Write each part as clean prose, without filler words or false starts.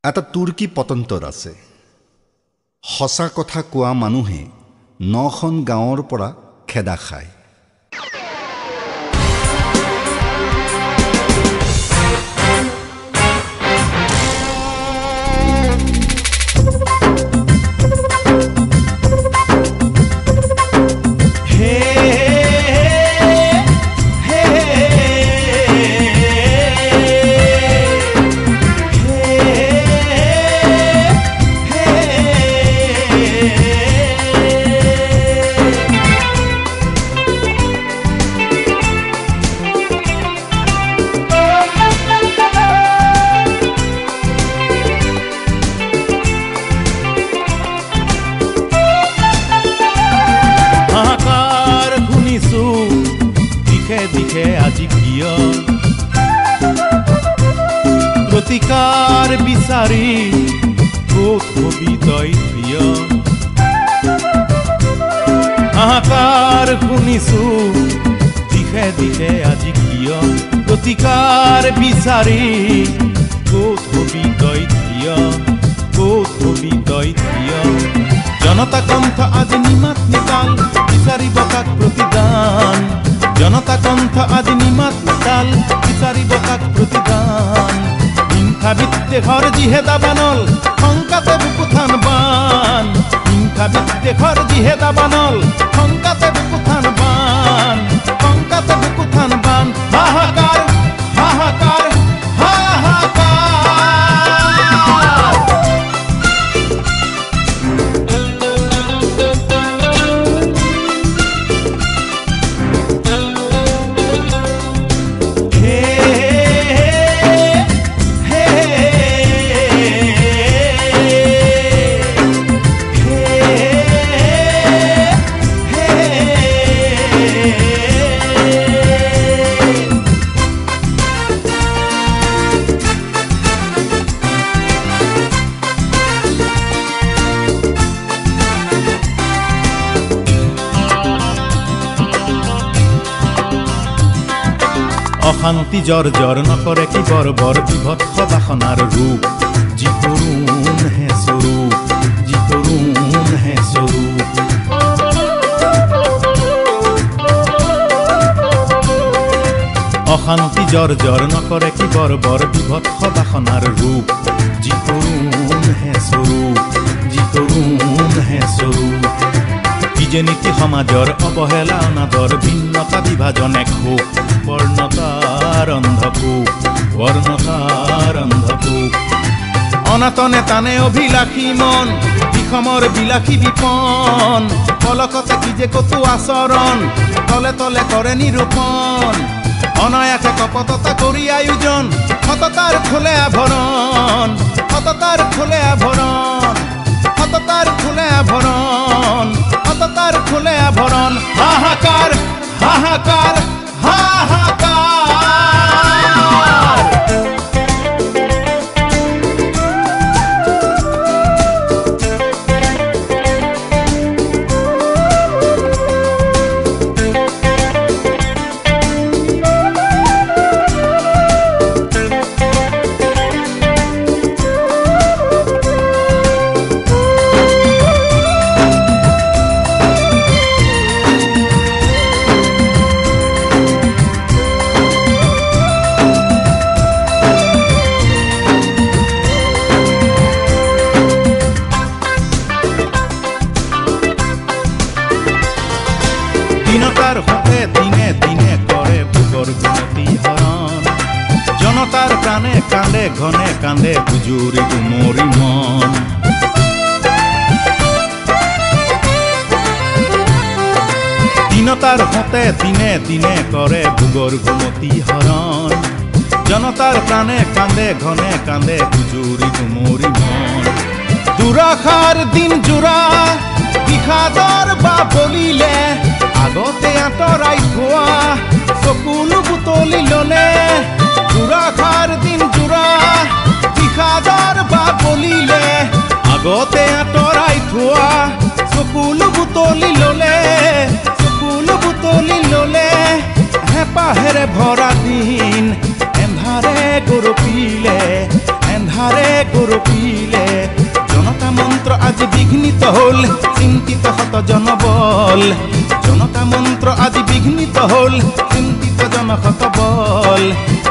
এটা তুৰ্কী পতন্তৰ আছে। সঁচা কথা কোৱা মানুহে 9খন গাঁৱৰ পৰা খেদা খায়। দিশে আজি কিয় প্ৰতিকাৰ বিচাৰি ক'ত হবি তই প্ৰিয় হাহাকাৰ শুনিছো দিশে দিশে আজি কিয় প্ৰতিকাৰ বিচাৰি ক'ত হবি তই প্ৰিয় ক'ত হবি তই প্ৰিয় জনতা কণ্ঠ আজি নিমাত নিকাল বিচাৰিব কাক প্ৰতিদান জনতা কণ্ঠ আজি নিমাত নিকাল বিচাৰিব কাক প্ৰতিদান হিংসা বিদ্বেষৰ যিহে দাবানল শংকাতে বুকুথান বান হিংসা বিদ্বেষৰ যিহে দাবানল শংকাতে বুকুথান বান শংকাতে বুকুথান বান হাহাকাৰ হাহাকাৰ হাহাকাৰ অশান্তি জ্বৰ জ্বৰ নকৰে কি বৰ বৰ বিভৎস বাসনাৰ ৰূপ যি তৰুণ হে স্বৰূপ যি তৰুণ হে স্বৰূপ অশান্তি জ্বৰ জ্বৰ নকৰে কি বৰ বৰ বিভৎস বাসনাৰ ৰূপ যি তৰুণ হে স্বৰূপ যি তৰুণ হে স্বৰূপ কি যে নীতি সমাজৰ অৱহেলা অনাদৰ ভিন্নতা বিভাজনে ক্ষোভ বৰ্ণতাৰ অন্ধকূপ বৰ্ণতাৰ অন্ধকূপ অনাতনে টানে অভিলাষী মন বিষমৰ বিলাসী বিপন পলকতে কি যে কতো আচৰণ তলে তলে কৰে নিৰূপণ অনায়াসে কপটতা কৰি আয়োজন সততাৰ খোলে আভৰণ সততাৰ খোলে আভৰণ সততাৰ খোলে আভৰণ সততাৰ খোলে আভৰণ হাহাকাৰ হাহাকাৰ হাহাকাৰ দিনতাৰ হতে দিনে দিনে কৰে ভোগৰ গুণতি হৰণ জনতাৰ প্ৰাণে কান্দে ঘনে কান্দে গুজুৰি গুমৰি মন দিনতাৰ হতে দিনে দিনে কৰে ভোগৰ গুণতি হৰণ জনতাৰ প্ৰাণে কান্দে ঘনে কান্দে গুজুৰি গুমৰি মন দুৰাশাৰ দিন জোৰা বিষাদৰ বা বলিলে আগতে আঁতৰাই থোৱা চকুলো বুটলি ললে দুৰাশাৰ দিন জোৰা বিষাদৰ বা বলিলে আগতে আঁতৰাই থোৱা চকুলো বুটলি ললে চকুলো বুটলি ললে হেঁপাহেৰে ভৰা দিন এন্ধাৰে গৰপিলে হারে গরপিলে জনতা মন্ত্র আজ বিঘ্নিত হল চিন্তিত শত জনবল জনতা মন্ত্র আজ বিঘ্নিত হল চিন্তিত জনশত বল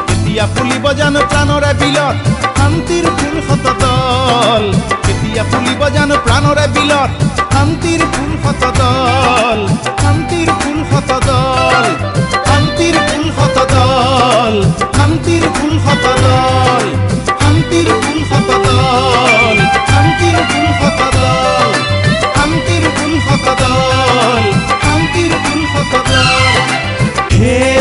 কেতিয়া ফুলিব জানো প্ৰাণৰে বিলত শান্তিৰ ফুল শত দল কেতিয়া ফুলিব জানো প্ৰাণৰে বিলত শান্তিৰ ফুল শত দল শান্তিৰ ফুল শত দল শান্তিৰ ফুল শত দল শান্তিৰ ফুল শত দল শান্তিৰ ফুল শত দল শান্তিৰ ফুল শত দল শান্তিৰ ফুল শত দল শান্তিৰ ফুল শত দল